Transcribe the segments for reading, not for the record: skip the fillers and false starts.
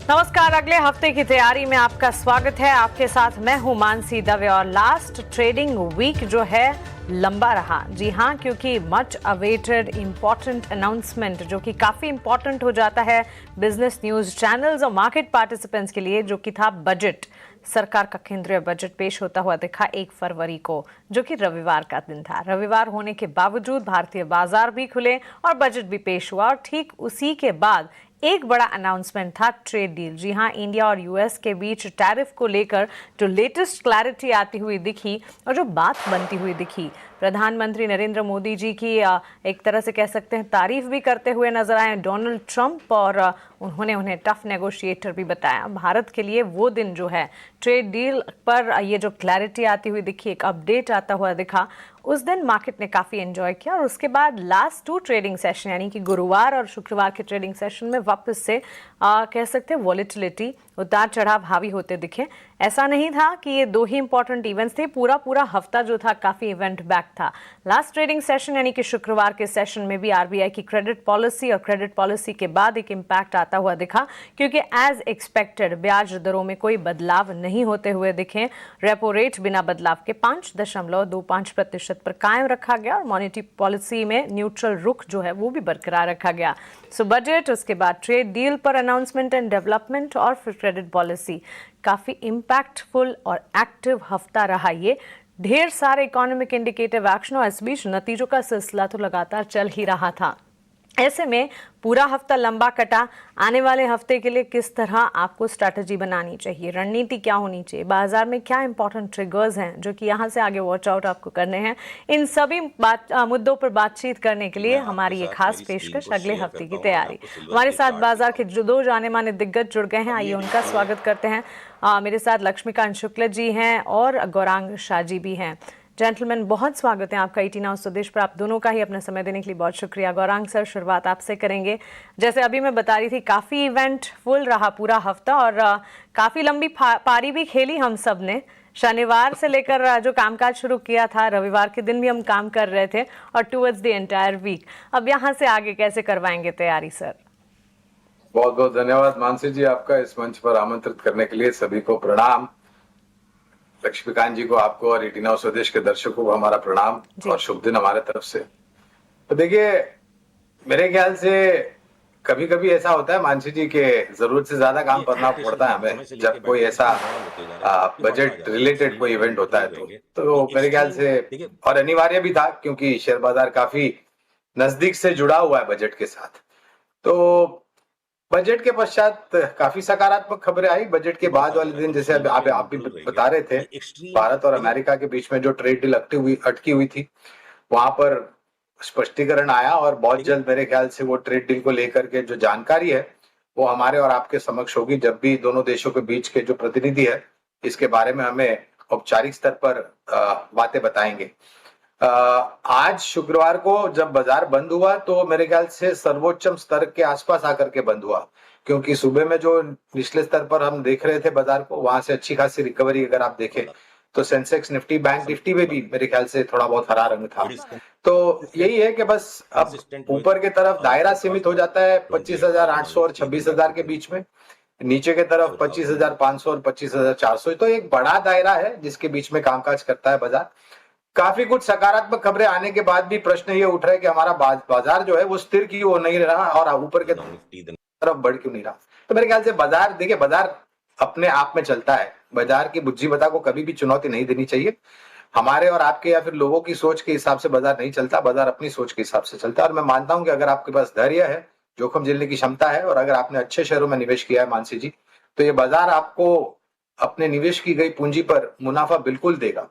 नमस्कार। अगले हफ्ते की तैयारी में आपका स्वागत है। आपके साथ मैं हूं मानसी दवे। और लास्ट ट्रेडिंग वीक जो है लंबा रहा। जी हां, क्योंकि मच अवेटेड इंपॉर्टेंट अनाउंसमेंट जो कि काफी इंपॉर्टेंट हो जाता है बिजनेस न्यूज चैनल्स और मार्केट पार्टिसिपेंट्स के लिए, जो कि था बजट। सरकार का केंद्रीय बजट पेश होता हुआ दिखा 1 फरवरी को, जो कि रविवार का दिन था। रविवार होने के बावजूद भारतीय बाजार भी खुले और बजट भी पेश हुआ। और ठीक उसी के बाद एक बड़ा अनाउंसमेंट था ट्रेड डील। जी हां, इंडिया और यूएस के बीच टैरिफ को लेकर जो लेटेस्ट क्लैरिटी आती हुई दिखी और जो बात बनती हुई दिखी, प्रधानमंत्री नरेंद्र मोदी जी की एक तरह से कह सकते हैं तारीफ भी करते हुए नजर आए डोनाल्ड ट्रंप। और उन्होंने उन्हें टफ नेगोशिएटर भी बताया। भारत के लिए वो दिन जो है ट्रेड डील पर ये जो क्लैरिटी आती हुई दिखी, एक अपडेट आता हुआ दिखा, उस दिन मार्केट ने काफी एंजॉय किया। और उसके बाद लास्ट 2 ट्रेडिंग सेशन यानी कि गुरुवार और शुक्रवार के ट्रेडिंग सेशन में वापस से कह सकते हैं वॉलेटिलिटी, उतार चढ़ाव हावी होते दिखे। ऐसा नहीं था कि ये 2 ही इंपॉर्टेंट इवेंट्स थे, पूरा हफ्ता जो था काफी इवेंट बैक था। लास्ट ट्रेडिंग सेशन यानी कि शुक्रवार के सेशन में भी आरबीआई की क्रेडिट पॉलिसी और क्रेडिट पॉलिसी के बाद एक इम्पैक्ट आता हुआ दिखा, क्योंकि एज एक्सपेक्टेड ब्याज दरों में कोई बदलाव नहीं होते हुए दिखे। रेपो रेट बिना बदलाव के 5.25% पर कायम रखा गया और मॉनेटरी पॉलिसी में न्यूट्रल रुख जो है वो भी बरकरार रखा गया। सो बजट, उसके बाद ट्रेड डील पर अनाउंसमेंट एंड डेवलपमेंट और फिर क्रेडिट पॉलिसी, काफी इंपैक्टफुल और एक्टिव हफ्ता रहा ये। ढेर सारे इकोनॉमिक इंडिकेटिव एक्शन और इस बीच नतीजों का सिलसिला तो लगातार चल ही रहा था। ऐसे में पूरा हफ्ता लंबा कटा। आने वाले हफ्ते के लिए किस तरह आपको स्ट्रैटेजी बनानी चाहिए, रणनीति क्या होनी चाहिए, बाजार में क्या इंपॉर्टेंट ट्रिगर्स हैं जो कि यहाँ से आगे वॉच आउट आपको करने हैं, इन सभी मुद्दों पर बातचीत करने के लिए हमारी ये खास पेशकश अगले हफ्ते की तैयारी। हमारे साथ बाजार के जो 2 जाने माने दिग्गज जुड़ गए हैं, आइए उनका स्वागत करते हैं। मेरे साथ लक्ष्मीकांत शुक्ला जी हैं और गौरांग शाह जी भी हैं। जेंटलमैन, बहुत स्वागत है आपका 18 आवर्स स्वदेश पर। आप दोनों का ही अपना समय देने के लिए बहुत शुक्रिया। गौरांग सर, शुरुआत आपसे करेंगे। जैसे अभी मैं बता रही थी, काफ़ी इवेंट फुल रहा पूरा हफ्ता और काफ़ी लंबी पारी भी खेली हम सब ने। शनिवार से लेकर जो कामकाज शुरू किया था, रविवार के दिन भी हम काम कर रहे थे और टूवर्ड्स द एंटायर वीक। अब यहाँ से आगे कैसे करवाएंगे तैयारी सर? बहुत बहुत धन्यवाद मानसी जी, आपका इस मंच पर आमंत्रित करने के लिए। सभी को प्रणाम। लक्ष्मीकांत जी को, आपको और 18 आवर्स स्वदेश के दर्शकों को हमारा प्रणाम और शुभ दिन हमारे तरफ से। तो देखिए, मेरे ख्याल से कभी कभी ऐसा होता है मानसी जी के जरूरत से ज्यादा काम करना पड़ता है हमें, जब कोई ऐसा बजट रिलेटेड कोई इवेंट होता है तो मेरे ख्याल से, और अनिवार्य भी था क्योंकि शेयर बाजार काफी नजदीक से जुड़ा हुआ है बजट के साथ। तो बजट के पश्चात काफी सकारात्मक खबरें आई। बजट के बाद वाले दिन, जैसे आप भी बता रहे थे, भारत और अमेरिका के बीच में जो ट्रेड डील अटकी हुई थी, वहां पर स्पष्टीकरण आया और बहुत जल्द मेरे ख्याल से वो ट्रेड डील को लेकर के जो जानकारी है वो हमारे और आपके समक्ष होगी, जब भी दोनों देशों के बीच के जो प्रतिनिधि है इसके बारे में हमें औपचारिक स्तर पर बातें बताएंगे। आज शुक्रवार को जब बाजार बंद हुआ तो मेरे ख्याल से सर्वोच्चम स्तर के आसपास आकर के बंद हुआ, क्योंकि सुबह में जो निचले स्तर पर हम देख रहे थे बाजार को, वहां से अच्छी खासी रिकवरी अगर आप देखें तो सेंसेक्स, निफ्टी, बैंक निफ्टी में भी मेरे ख्याल से थोड़ा बहुत हरा रंग था। तो यही है कि बस अब ऊपर की तरफ दायरा सीमित हो जाता है 25,800 और 26,000 के बीच में, नीचे की तरफ 25,500 और 25,400। तो एक बड़ा दायरा है जिसके बीच में कामकाज करता है बाजार। काफी कुछ सकारात्मक खबरें आने के बाद भी प्रश्न ये उठ रहा है कि हमारा बाजार जो है वो स्थिर क्यों नहीं रहा और ऊपर के तरफ बढ़ क्यों नहीं रहा। तो मेरे ख्याल से बाजार, देखिए, बाजार अपने आप में चलता है। बाजार की बुद्धिमत्ता को कभी भी चुनौती नहीं देनी चाहिए। हमारे और आपके या फिर लोगों की सोच के हिसाब से बाजार नहीं चलता, बाजार अपनी सोच के हिसाब से चलता है। और मैं मानता हूं कि अगर आपके पास धैर्य है, जोखिम झेलने की क्षमता है और अगर आपने अच्छे शेयरों में निवेश किया है मानसी जी, तो ये बाजार आपको अपने निवेश की गई पूंजी पर मुनाफा बिल्कुल देगा।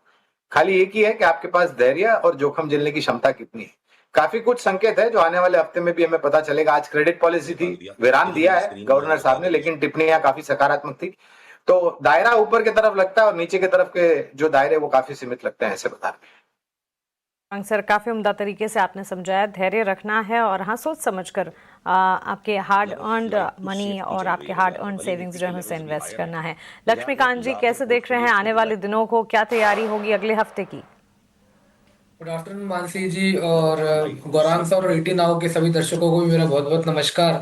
खाली एक ही है कि आपके पास धैर्य और जोखिम झेलने की क्षमता कितनी है। काफी कुछ संकेत है जो आने वाले हफ्ते में भी हमें पता चलेगा। आज क्रेडिट पॉलिसी थी, विराम दिया है गवर्नर साहब ने, लेकिन टिप्पणियां काफी सकारात्मक थी। तो दायरा ऊपर की तरफ लगता है और नीचे की तरफ के जो दायरे वो काफी सीमित लगते हैं ऐसे बाजार में। सर, काफी उम्दा तरीके से आपने समझाया। धैर्य रखना है और हाँ, सोच समझकर आपके हार्ड अर्नड मनी और आपके हार्ड अर्नड सेविंग्स जो है उसे इन्वेस्ट करना है। लक्ष्मीकांत जी, कैसे देख रहे हैं आने वाले दिनों को, क्या तैयारी होगी अगले हफ्ते की? गुड आफ्टरनून मानसी जी और गौरांग सर और 18 नाउ के सभी दर्शकों को भी मेरा बहुत बहुत नमस्कार।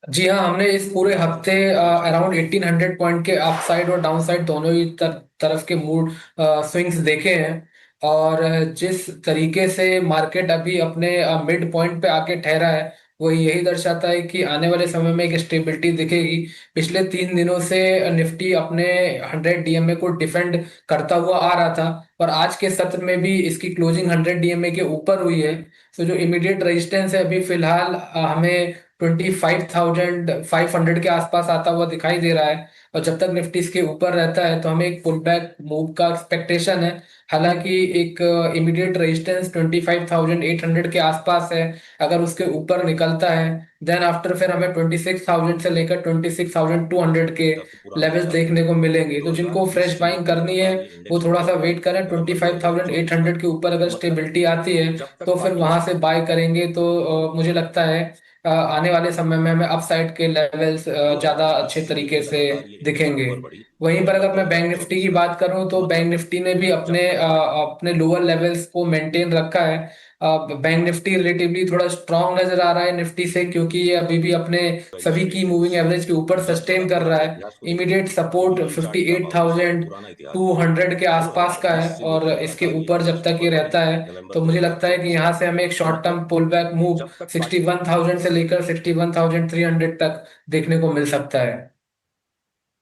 जी हाँ, हमने इस पूरे हफ्ते अराउंड 1800 पॉइंट के अपसाइड और डाउनसाइड दोनों ही तरफ के मूड स्विंग्स देखे हैं। और जिस तरीके से मार्केट अभी अपने मिड पॉइंट पे आके ठहरा है, वो यही दर्शाता है कि आने वाले समय में एक स्टेबिलिटी दिखेगी। पिछले 3 दिनों से निफ्टी अपने 100 डीएमए को डिफेंड करता हुआ आ रहा था, और आज के सत्र में भी इसकी क्लोजिंग 100 डीएमए के ऊपर हुई है। तो जो इमीडिएट रेजिस्टेंस है अभी फिलहाल हमें 25,500 के आसपास आता हुआ दिखाई दे रहा है। और जब तक निफ्टी इसके ऊपर रहता है तो हमें एक पुल बैक मूव का एक्सपेक्टेशन है। हालांकि एक इमीडिएट रेजिस्टेंस 25,800 के आसपास है। अगर उसके ऊपर निकलता है देन आफ्टर फिर हमें 26,000 से लेकर 26,200 के काफी पुराना लेवल्स इतिहास है। देखने को मिलेंगे। तो जिनको 2020 फ्रेश बाइंग नवंबर करनी का है ये वो इंडेक्स थोड़ा हुआ सा था, वेट करें। नवंबर 2024 25,800 में। के ऊपर अगर मतलब स्टेबिलिटी आती है जब तक तो फिर बाकी वहां से बाय करेंगे। तो मुझे लगता है आने वाले समय में हमें अपसाइड के लेवल्स ज्यादा अच्छे 2020 में तरीके भी से लगातार ये इंडेक्स दिखेंगे। ऊपर बढ़ी, वहीं पर नवंबर अगर मैं बैंक निफ्टी 2024 की में। बात करूं तो बैंक मतलब निफ्टी ने भी जब अपने तक अपने लोअर लेवल्स को मेंटेन रखा है। बैंक निफ्टी रिलेटिवली थोड़ा स्ट्रांग नजर आ रहा है निफ्टी से, क्योंकि ये अभी भी अपने सभी की रजिस्ट्रेशन मूविंग एवरेज के ऊपर जब तक सस्टेन आप कर रहा पुराना है। इतिहास को देखें, इमीडिएट सपोर्ट मीडियन चार्ट का वापस से पुराना इतिहास देखें, 58,200 के तो आसपास का है। 2020 से और लेके इसके लगातार ये ऊपर जब इंडेक्स तक ये ऊपर बढ़ी, रहता है नवंबर तो मुझे लगता है कि 2024 यहाँ में। से हमें एक शॉर्ट टर्म मतलब पुल बैक मूव जब तक बाकी 61,000 से लेकर 61,300 तक देखने को मिल सकता है।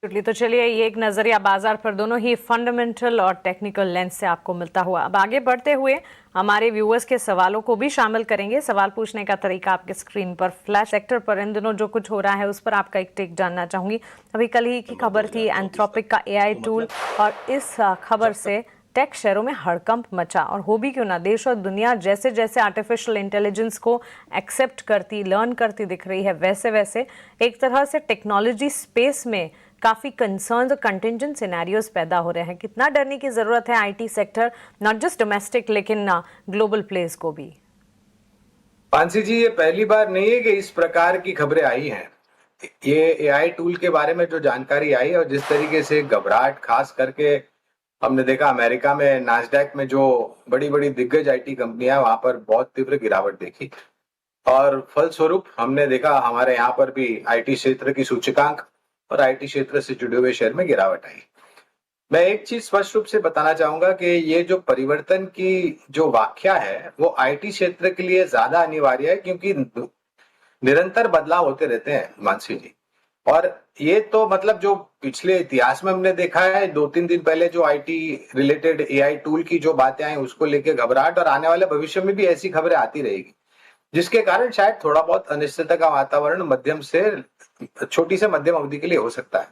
तो चलिए, ये एक नजरिया बाजार पर दोनों ही फंडामेंटल और टेक्निकल लेंस से आपको मिलता हुआ। अब आगे बढ़ते हुए हमारे व्यूअर्स के सवालों को भी शामिल करेंगे। सवाल पूछने का तरीका आपके स्क्रीन पर फ्लैश। सेक्टर पर इन दिनों जो कुछ हो रहा है उस पर आपका एक टेक जानना चाहूंगी। अभी कल ही की नवंबर खबर थी 2024 तक। एंथ्रोपिक का एआई तो टूल, मतलब और इस खबर जब तक से टेक शेयरों में हड़कंप मचा। और हो भी क्यों ना, देश और दुनिया जैसे जैसे आर्टिफिशियल इंटेलिजेंस को एक्सेप्ट करती, लर्न करती दिख रही है, वैसे वैसे एक तरह से टेक्नोलॉजी स्पेस में काफी कंसर्न्स और कंटिंजेंट सिनेरियोज पैदा हो रहे हैं। कितना डरने की जरूरत है IT sector, not just domestic लेकिन ग्लोबल प्लेस को भी? मानसी जी, ये पहली बार नहीं है कि इस प्रकार की खबरें आई हैं। ये एआई टूल के बारे में जो जानकारी आई और जिस तरीके से घबराहट, खास करके हमने देखा अमेरिका में नास्डैक में जो बड़ी बड़ी दिग्गज आईटी कंपनियां, वहां पर बहुत तीव्र गिरावट देखी। और फलस्वरूप हमने देखा हमारे यहाँ पर भी आईटी क्षेत्र की सूचकांक और आईटी क्षेत्र से जुड़े हुए शेयर में गिरावट आई। मैं एक चीज स्पष्ट रूप से बताना चाहूंगा कि ये जो परिवर्तन की जो व्याख्या है वो आईटी क्षेत्र के लिए ज्यादा अनिवार्य है, क्योंकि निरंतर बदलाव होते रहते हैं मानसी जी। और ये तो मतलब जो पिछले इतिहास में हमने देखा है, 2-3 दिन पहले जो आईटी रिलेटेड एआई टूल की जो बातें आई उसको लेके घबराहट, और आने वाले भविष्य में भी ऐसी खबरें आती रहेगी, जिसके कारण शायद थोड़ा बहुत अनिश्चितता का वातावरण मध्यम से छोटी से मध्यम अवधि के लिए हो सकता है।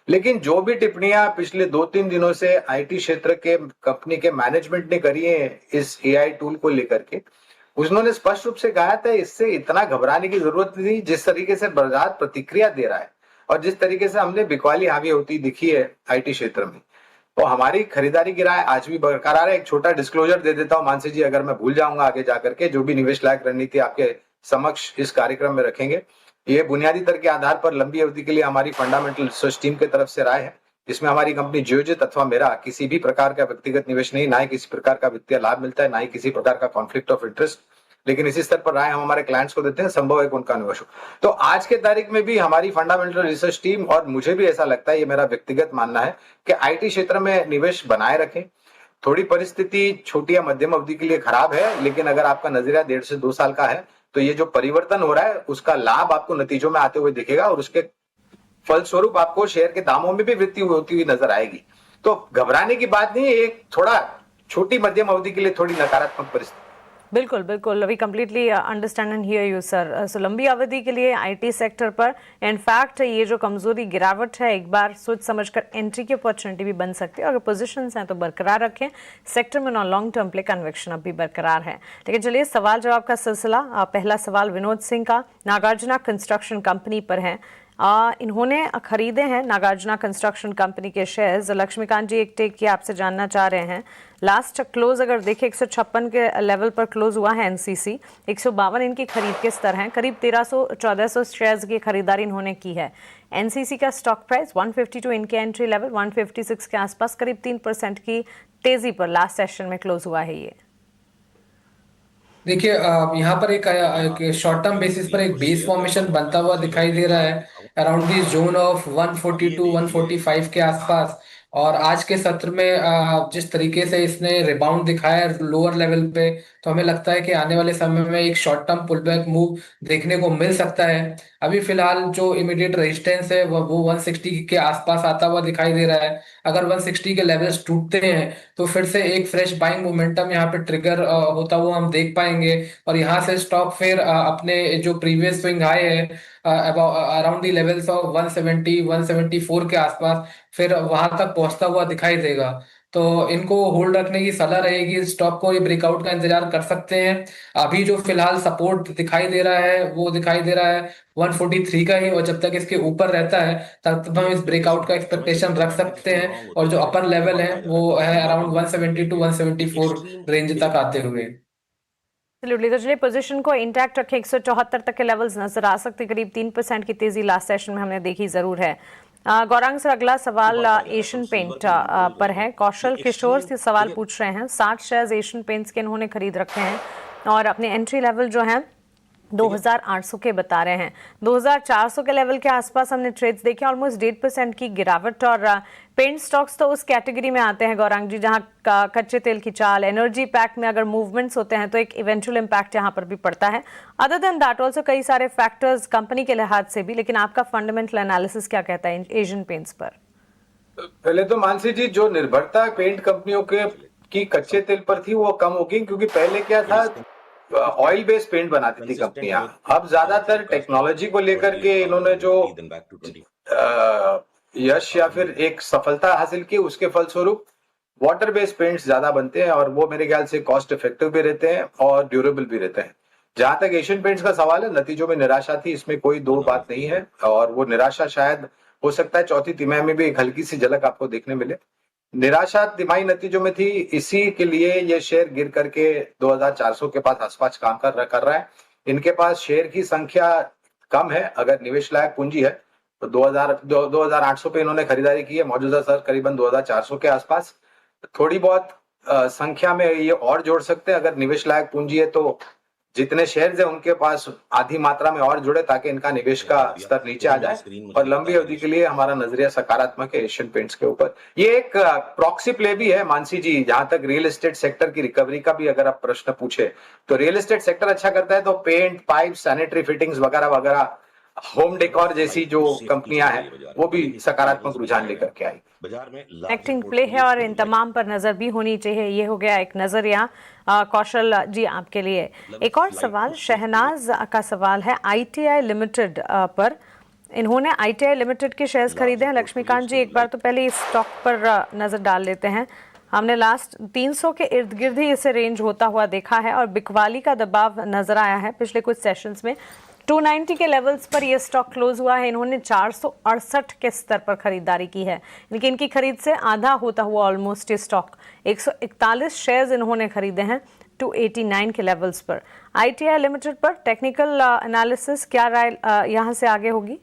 लेकिन जो भी टिप्पणियां पिछले 2-3 दिनों से आईटी क्षेत्र के कंपनी के मैनेजमेंट ने करी है इस एआई टूल को लेकर के, उन्होंने स्पष्ट रूप से कहा था इससे इतना घबराने की जरूरत नहीं। जिस तरीके से बाजार प्रतिक्रिया दे रहा है और जिस तरीके से हमने बिकवाली हावी होती दिखी है आईटी क्षेत्र में, तो हमारी खरीदारी की राय आज भी बरकरार है। एक छोटा डिस्क्लोजर दे देता हूं मानसी जी, अगर मैं भूल जाऊंगा आगे जाकर के, जो भी निवेश लायक रणनीति आपके समक्ष इस कार्यक्रम में रखेंगे, ये बुनियादी दर के आधार पर लंबी अवधि के लिए हमारी फंडामेंटल रिसर्च टीम की तरफ से राय है। इसमें हमारी कंपनी जियोजित अथवा मेरा किसी भी प्रकार का व्यक्तिगत निवेश नहीं, ना ही किसी प्रकार का वित्तीय लाभ मिलता है, ना ही किसी प्रकार का कॉन्फ्लिक्ट ऑफ इंटरेस्ट। लेकिन इसी स्तर पर राय हम हमारे क्लाइंट्स को देते हैं, संभव है कि उनका निवेश हो। तो आज के तारीख में भी हमारी फंडामेंटल रिसर्च टीम, और मुझे भी ऐसा लगता है, ये मेरा व्यक्तिगत मानना है कि आईटी क्षेत्र में निवेश बनाए रखें। थोड़ी परिस्थिति छोटी या मध्यम अवधि के लिए खराब है, लेकिन अगर आपका नजरिया 1.5 से 2 साल का है तो ये जो परिवर्तन हो रहा है उसका लाभ आपको नतीजों में आते हुए दिखेगा, और उसके फलस्वरूप आपको शेयर के दामों में भी वृद्धि होती हुई नजर आएगी। तो घबराने की बात नहीं है, एक थोड़ा छोटी मध्यम अवधि के लिए थोड़ी नकारात्मक परिस्थिति। बिल्कुल बिल्कुल, we completely understand and hear you sir. So लंबी अवधि के लिए आईटी सेक्टर पर इनफैक्ट ये जो कमजोरी, गिरावट है, एक बार सोच समझकर एंट्री की अपॉर्चुनिटी भी बन सकती है। अगर पोजीशंस हैं तो बरकरार रखें। सेक्टर में non long term play conviction अब भी बरकरार है। लेकिन चलिए, सवाल जवाब का सिलसिला। पहला सवाल विनोद सिंह का नागार्जुना कंस्ट्रक्शन कंपनी पर है। इन्होंने खरीदे हैं नागार्जुना कंस्ट्रक्शन कंपनी के शेयर्स। लक्ष्मीकांत जी एक टेक की आपसे जानना चाह रहे हैं। लास्ट क्लोज अगर देखें 156 के लेवल पर क्लोज हुआ है एनसीसी। 152 इनकी खरीद के स्तर हैं। करीब 1300-1400 शेयर्स की खरीदारी इन्होंने की है। एनसीसी का स्टॉक प्राइस 152, इनके एंट्री लेवल 156 के आसपास, करीब 3% की तेजी पर लास्ट सेशन में क्लोज हुआ है ये। देखिए यहाँ पर एक शॉर्ट टर्म बेसिस पर एक बेस फॉर्मेशन बनता हुआ दिखाई दे रहा है अराउंड दी जोन ऑफ 142 145 के आसपास। और आज के सत्र में जिस तरीके से इसने रिबाउंड दिखाया है लोअर लेवल पे, तो हमें लगता है कि आने वाले समय में एक शॉर्ट टर्म पुलबैक मूव देखने को मिल सकता है। अभी फिलहाल जो इमीडिएट रेजिस्टेंस है वो 160 के आसपास आता हुआ दिखाई दे रहा है। अगर 160 के लेवल्स टूटते हैं तो फिर से एक फ्रेश बाइंग मोमेंटम यहाँ पे ट्रिगर होता हुआ हम देख पाएंगे। और यहाँ से स्टॉक फिर अपने जो प्रीवियस स्विंग हाई है अराउंड दी लेवल्स ऑफ 170 174 के आसपास फिर वहां तक पहुंचता हुआ दिखाई देगा। तो इनको होल्ड रखने की सलाह रहेगी। स्टॉक को ये ब्रेकआउट का इंतजार कर सकते हैं। अभी जो फिलहाल सपोर्ट दिखाई दे रहा है वो दिखाई दे रहा है 143 का ही, और जब तक इसके ऊपर रहता है तब तक हम इस ब्रेकआउट का एक्सपेक्टेशन रख सकते हैं। और जो अपर लेवल है वो है अराउंड 170 टू 174 रेंज तक आते हुए। एब्सोल्युटली। तो चलिए पोजीशन को इंटैक्ट रखें। 174 तक के लेवल्स नजर आ सकते, करीब 3% की तेजी लास्ट सेशन में हमने देखी जरूर है। गौरांग सर, अगला सवाल एशियन पेंट पर है। कौशल किशोर से सवाल पूछ रहे हैं। 60 शेयर्स एशियन पेंट्स के इन्होंने खरीद रखे हैं और अपने एंट्री लेवल जो है 2800 के बता रहे हैं। 2400 के लेवल के आसपास हमने ट्रेड्स देखे, ऑलमोस्ट 1.5% की गिरावट। और पेंट स्टॉक्स तो उस कैटेगरी में आते हैं गौरांग जी जहां कच्चे तेल की चाल, एनर्जी पैक में अगर मूवमेंट्स होते हैं तो एक इवेंचुअल इम्पैक्ट यहां पर भी पड़ता है। अदर देन दैट ऑल्सो कई सारे फैक्टर्स कंपनी के लिहाज से भी। लेकिन आपका फंडामेंटल एनालिसिस क्या कहता है एशियन पेंट्स पर? पहले तो मानसी जी, जो निर्भरता पेंट कंपनियों के की कच्चे तेल पर थी वो कम होगी, क्योंकि पहले क्या था, ऑयल बेस्ड पेंट बनाती थी कंपनियां। अब ज्यादातर टेक्नोलॉजी को लेकर के इन्होंने जो यश या फिर एक सफलता हासिल की, उसके फलस्वरूप वाटर बेस्ड पेंट्स ज्यादा बनते हैं और वो मेरे ख्याल से कॉस्ट इफेक्टिव भी रहते हैं और ड्यूरेबल भी रहते हैं। जहां तक एशियन पेंट्स का सवाल है, नतीजों में निराशा थी, इसमें कोई दो बात नहीं है। और वो निराशा शायद हो सकता है चौथी तिमाही में भी एक हल्की सी झलक आपको देखने मिले। निराशा तिमाही नतीजों में थी, इसी के लिए ये शेयर गिर करके 2400 के पास आसपास काम कर रहा है। इनके पास शेयर की संख्या कम है। अगर निवेश लायक पूंजी है तो 2800 पे इन्होंने खरीदारी की है। मौजूदा सर करीबन 2400 के आसपास। थोड़ी बहुत संख्या में ये और जोड़ सकते हैं अगर निवेश लायक पूंजी है, तो जितने शेयर्स है उनके पास आधी मात्रा में और जुड़े ताकि इनका निवेश का स्तर नीचे आ जाए। और लंबी अवधि के लिए हमारा नजरिया सकारात्मक है एशियन पेंट्स के ऊपर। ये एक प्रॉक्सी प्ले भी है मानसी जी। जहां तक रियल एस्टेट सेक्टर की रिकवरी का भी अगर आप प्रश्न पूछे तो रियल एस्टेट सेक्टर अच्छा करता है तो पेंट, पाइप, सैनिटरी फिटिंग्स वगैरह वगैरह, होम डेकोर जैसी जो कंपनियां हैं वो भी सकारात्मक रुझान लेकर के आई। एक्टिंग प्ले है और इन तमाम पर नजर भी होनी चाहिए। ये हो गया एक नजरिया। कौशल जी आपके लिए एक और सवाल, शहनाज का सवाल है ITI लिमिटेड पर। इन्होंने ITI लिमिटेड के शेयर्स खरीदे हैं। लक्ष्मीकांत जी, एक बार तो पहले इस स्टॉक पर नजर डाल लेते हैं। हमने लास्ट 300 के इर्द गिर्द ही इसे रेंज होता हुआ देखा है और बिकवाली का दबाव नजर आया है पिछले कुछ सेशंस में। 290 के लेवल्स पर यह स्टॉक क्लोज हुआ है। इन्होंने 468 के स्तर पर खरीदारी की है, लेकिन इनकी खरीद से आधा होता हुआ ऑलमोस्ट ये स्टॉक 141 शेयर्स इन्होंने खरीदे हैं 289 के लेवल्स पर। ITI लिमिटेड पर टेक्निकल एनालिसिस क्या राय यहां से आगे होगी?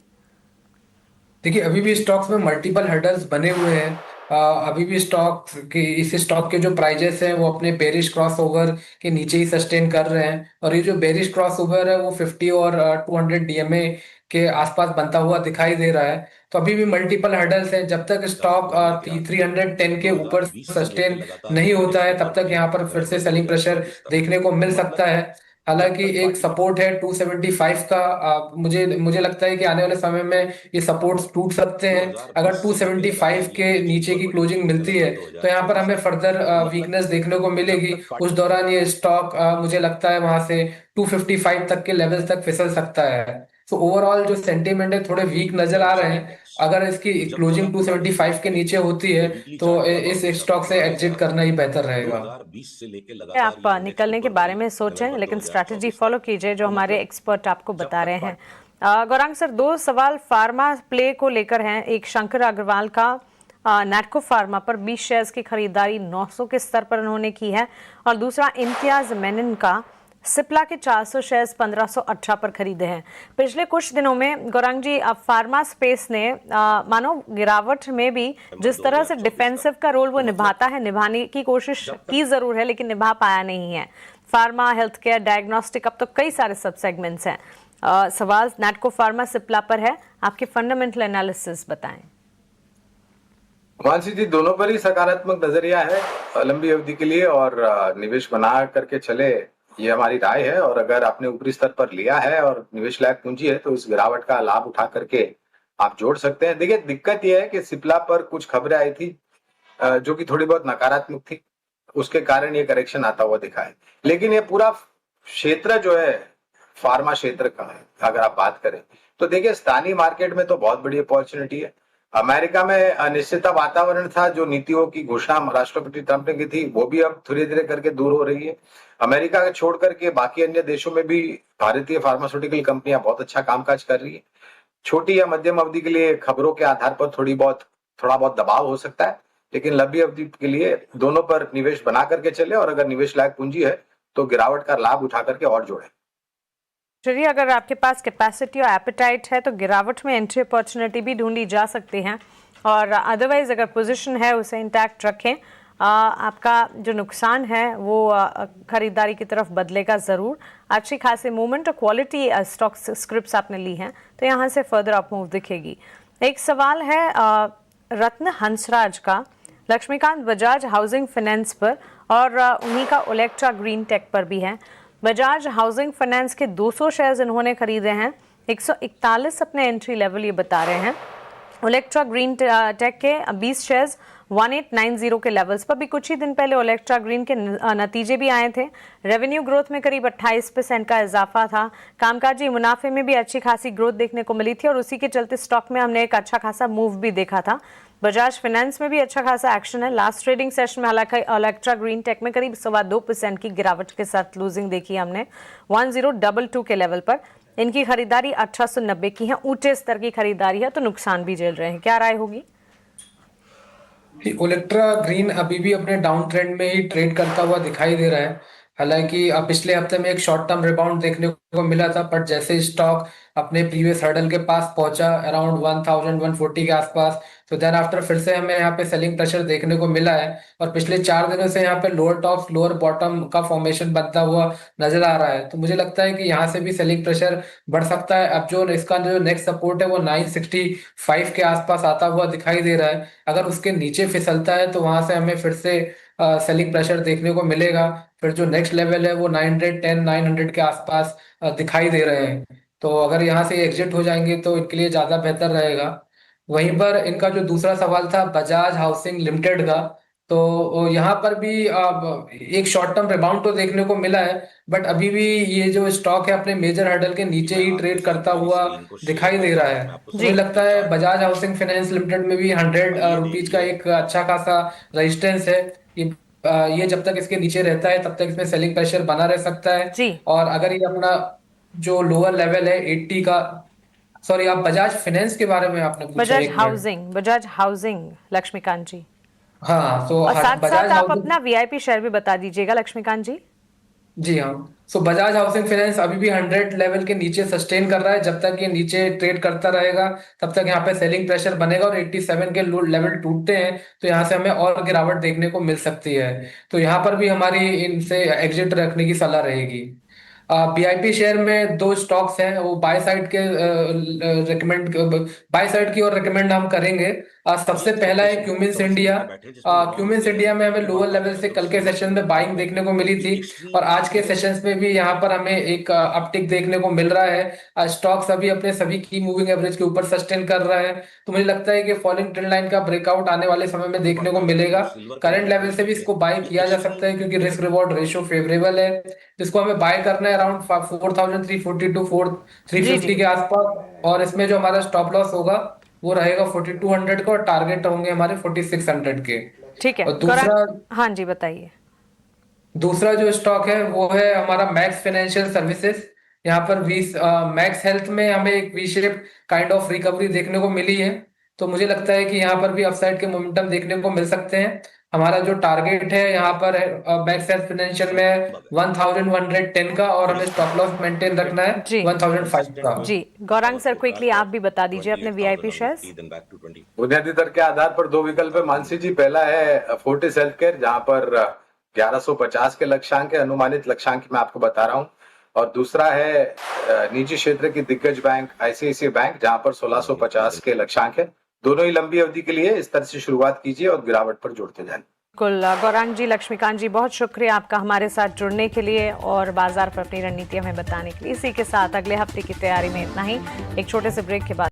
देखिए अभी भी स्टॉक्स में मल्टीपल हर्डल्स बने हुए हैं। अभी भी इस स्टॉक के जो प्राइजेस हैं वो अपने बेरिश क्रॉसओवर के नीचे ही सस्टेन कर रहे हैं। और ये जो बेरिश क्रॉसओवर है वो 50 और 200 DMA के आसपास बनता हुआ दिखाई दे रहा है। तो अभी भी मल्टीपल हर्डल्स हैं। जब तक स्टॉक 310 के ऊपर सस्टेन नहीं होता है तब तक यहाँ पर फिर से सेलिंग प्रेशर देखने को मिल सकता है। हालांकि एक सपोर्ट है 275 का। मुझे लगता है कि आने वाले समय में ये सपोर्ट्स टूट सकते हैं। अगर 275 के नीचे की क्लोजिंग मिलती है तो यहाँ पर हमें फर्दर वीकनेस देखने को मिलेगी। उस दौरान ये स्टॉक मुझे लगता है वहां से 255 तक के लेवल तक फिसल सकता है। तो ओवरऑल जो सेंटीमेंट है थोड़े वीक नजर आ रहे हैं। अगर इसकी क्लोजिंग 275 के नीचे होती है तो इस स्टॉक से एग्जिट करना ही बेहतर रहेगा। आप निकलने के बारे में सोचें, लेकिन स्ट्रैटेजी फॉलो कीजिए जो हमारे एक्सपर्ट आपको बता रहे हैं। गौरांग सर, दो सवाल फार्मा प्ले को लेकर हैं। एक शंकर अग्रवाल का नैटको फार्मा पर 20 शेयर्स की खरीदारी 900 के स्तर पर उन्होंने की है, और दूसरा इम्तियाज मेनन का सिप्ला के 400 शेयर्स 1518 पर खरीदे हैं। पिछले कुछ दिनों में गौरांग जी अब फार्मा स्पेस ने मानो गिरावट में भी जिस तरह से डिफेंसिव का रोल वो निभाता है, निभाने की कोशिश की जरूर है लेकिन निभा पाया नहीं है। फार्मा, हेल्थ केयर, डायग्नोस्टिक, अब तो कई सारे सब सेगमेंट्स हैं। सवाल नैटको फार्मा सिप्ला पर है, आपके फंडामेंटल एनालिसिस बताएं। मानसी जी, दोनों पर ही सकारात्मक नजरिया है लंबी अवधि के लिए, और निवेश बना करके चले, ये हमारी राय है। और अगर आपने ऊपरी स्तर पर लिया है और निवेश लायक पूंजी है तो इस गिरावट का लाभ उठा करके आप जोड़ सकते हैं। देखिए, दिक्कत यह है कि सिप्ला पर कुछ खबरें आई थी जो कि थोड़ी बहुत नकारात्मक थी, उसके कारण ये करेक्शन आता हुआ दिखा है। लेकिन ये पूरा क्षेत्र जो है फार्मा क्षेत्र का है, अगर आप बात करें तो देखिए स्थानीय मार्केट में तो बहुत बड़ी अपॉर्चुनिटी है। अमेरिका में अनिश्चितता वातावरण था, जो नीतियों की घोषणा राष्ट्रपति ट्रंप ने की थी वो भी अब धीरे धीरे करके दूर हो रही है। अमेरिका को छोड़ करके बाकी अन्य देशों में भी भारतीय फार्मास्यूटिकल कंपनियां बहुत अच्छा कामकाज कर रही है। छोटी या मध्यम अवधि के लिए खबरों के आधार पर थोड़ा बहुत दबाव हो सकता है, लेकिन लंबी अवधि के लिए दोनों पर निवेश बना करके चले, और अगर निवेश लायक पूंजी है तो गिरावट का लाभ उठा करके और जोड़े। चलिए, अगर आपके पास कैपेसिटी और एपेटाइट है तो गिरावट में एंट्री अपॉर्चुनिटी भी ढूंढी जा सकती है, और अदरवाइज अगर पोजीशन है उसे इंटैक्ट रखें। आपका जो नुकसान है वो खरीदारी की तरफ बदलेगा ज़रूर। अच्छी खासी मूवमेंट और क्वालिटी स्टॉक स्क्रिप्ट्स आपने ली हैं तो यहाँ से फर्दर अप मूव दिखेगी। एक सवाल है रत्न हंसराज का, लक्ष्मीकांत बजाज हाउसिंग फाइनेंस पर, और उन्हीं का ओलेक्ट्रा ग्रीन टेक पर भी है। बजाज हाउसिंग फाइनेंस के 200 शेयर्स इन्होंने खरीदे हैं, 141 अपने एंट्री लेवल ये बता रहे हैं। ओलेक्ट्रा ग्रीन टेक के 20 शेयर्स 1890 के लेवल्स पर भी कुछ ही दिन पहले ओलेक्ट्रा ग्रीन के नतीजे भी आए थे। रेवेन्यू ग्रोथ में करीब 28% का इजाफा था, कामकाजी मुनाफे में भी अच्छी खासी ग्रोथ देखने को मिली थी, और उसी के चलते स्टॉक में हमने एक अच्छा खासा मूव भी देखा था। बजाज फाइनेंस में भी अच्छा खासा एक्शन है। लास्ट ट्रेडिंग सेशन में हालांकि ओलेक्ट्रा ग्रीन टेक में करीब 2.25% की गिरावट के साथ लूजिंग देखी हमने 1022 के लेवल पर। इनकी खरीदारी 1890 की है, ऊंचे स्तर की खरीदारी है, तो नुकसान भी झेल रहे हैं। क्या राय होगी? ओलेक्ट्रा ग्रीन अभी भी अपने डाउन ट्रेंड में ही ट्रेड करता हुआ दिखाई दे रहा है। हालांकि पिछले हफ्ते में एक शॉर्ट टर्म रिबाउंड देखने को मिला था, पर जैसे स्टॉक अपने प्रीवियस हर्डल के पास पहुंचा अराउंड 1140 के आसपास, तो देन आफ्टर फिर से हमें यहाँ पे सेलिंग प्रेशर देखने को मिला है, और पिछले 4 दिनों से यहाँ पे लोअर टॉप लोअर बॉटम का फॉर्मेशन बनता हुआ नजर आ रहा है। तो मुझे लगता है कि यहाँ से भी सेलिंग प्रेशर बढ़ सकता है। अब जो इसका जो नेक्स्ट सपोर्ट है वो 965 के आसपास आता हुआ दिखाई दे रहा है। अगर उसके नीचे फिसलता है तो वहां से हमें फिर से सेलिंग प्रेशर देखने को मिलेगा। फिर जो नेक्स्ट लेवल है वो 910 900 के आसपास दिखाई दे रहे हैं। तो अगर यहाँ से एग्जिट हो जाएंगे तो इनके लिए ज्यादा बेहतर रहेगा। वहीं पर इनका जो दूसरा सवाल था बजाज हाउसिंग लिमिटेड का, तो यहाँ पर भी एक शॉर्ट टर्म रिबाउंड तो देखने को मिला है, बट अभी भी ये जो स्टॉक है अपने मेजर हर्डल के नीचे ही ट्रेड करता हुआ दिखाई दे रहा है। मुझे लगता है बजाज हाउसिंग फाइनेंस लिमिटेड में भी 100 रुपीज का एक अच्छा खासा रेजिस्टेंस है। ये जब तक इसके नीचे रहता है तब तक इसमें सेलिंग प्रेशर बना रह सकता है। जी। और अगर ये अपना जो लोअर लेवल है 80 का, सॉरी आप बजाज फाइनेंस के बारे में आपने पूछा, बजाज हाउसिंग लक्ष्मीकांत जी। हाँ, तो और साथ बजाज साथ आप हाउसिंग, अपना वीआईपी शेयर भी बता दीजिएगा लक्ष्मीकांत जी। जी हाँ, सो बजाज हाउसिंग फाइनेंस अभी भी 100 लेवल के नीचे सस्टेन कर रहा है। जब तक ये नीचे ट्रेड करता रहेगा तब तक यहाँ पे सेलिंग प्रेशर बनेगा, और 87 के लेवल टूटते हैं तो यहाँ से हमें और गिरावट देखने को मिल सकती है। तो यहाँ पर भी हमारी इनसे एग्जिट रखने की सलाह रहेगी। वीआईपी शेयर में 2 स्टॉक्स हैं, वो बाय साइड के रिकमेंड बाय साइड की ओर रिकमेंड हम करेंगे। सबसे पहला है क्यूमिंस इंडिया। क्यूमिंस इंडिया में हमें लोअर लेवल से कल के सेशन में बाइंग देखने को मिली थी, और आज के सेशंस में भी यहाँ पर हमें एक अपटिक देखने को मिल रहा है। स्टॉक्स अभी अपने सभी की मूविंग एवरेज के ऊपर सस्टेन कर रहा है, तो मुझे लगता है कि फॉलिंग ट्रेंड लाइन का ब्रेकआउट आने वाले समय में देखने को मिलेगा। करंट लेवल से भी इसको बाय किया जा सकता है क्योंकि रिस्क रिवॉर्ड रेशियो फेवरेबल है। जिसको हमें बाय करना है अराउंड 4340 टू 4350 के आसपास, और इसमें जो हमारा स्टॉप लॉस होगा वो रहेगा 4200 का, और टारगेट होंगे हमारे 4600 के। ठीक है। और दूसरा, हाँ जी बताइए। दूसरा जो स्टॉक है वो है हमारा मैक्स फाइनेंशियल सर्विसेज। यहाँ पर मैक्स हेल्थ में हमें एक V shape kind of recovery देखने को मिली है, तो मुझे लगता है कि यहाँ पर भी अपसाइड के मोमेंटम देखने को मिल सकते हैं। हमारा जो टारगेट है यहाँ पर मैक्स हेल्थ फाइनेंशियल में 1110 का, और हमें स्टॉप लॉस मेंटेन रखना है 1005 का। जी गौरांग सर, क्विकली आप भी बता दीजिए अपने वीआईपी शेयर्स। बुनियादी दर के आधार पर 2 विकल्प है मानसी जी। पहला है फोर्टिस हेल्थ केयर, जहां पर 1150 के लक्ष्यांक है, अनुमानित लक्ष्यांक मैं आपको बता रहा हूं। और दूसरा है निजी क्षेत्र की दिग्गज बैंक आईसीआईसीआई बैंक, जहां पर 1650 के लक्ष्यांक है। दोनों ही लंबी अवधि के लिए इस तरह से शुरुआत कीजिए और गिरावट पर जोड़ते जाएं। बिल्कुल गौरांग जी, लक्ष्मीकांत जी, बहुत शुक्रिया आपका हमारे साथ जुड़ने के लिए और बाजार पर अपनी रणनीति हमें बताने के लिए। इसी के साथ अगले हफ्ते की तैयारी में इतना ही। एक छोटे से ब्रेक के बाद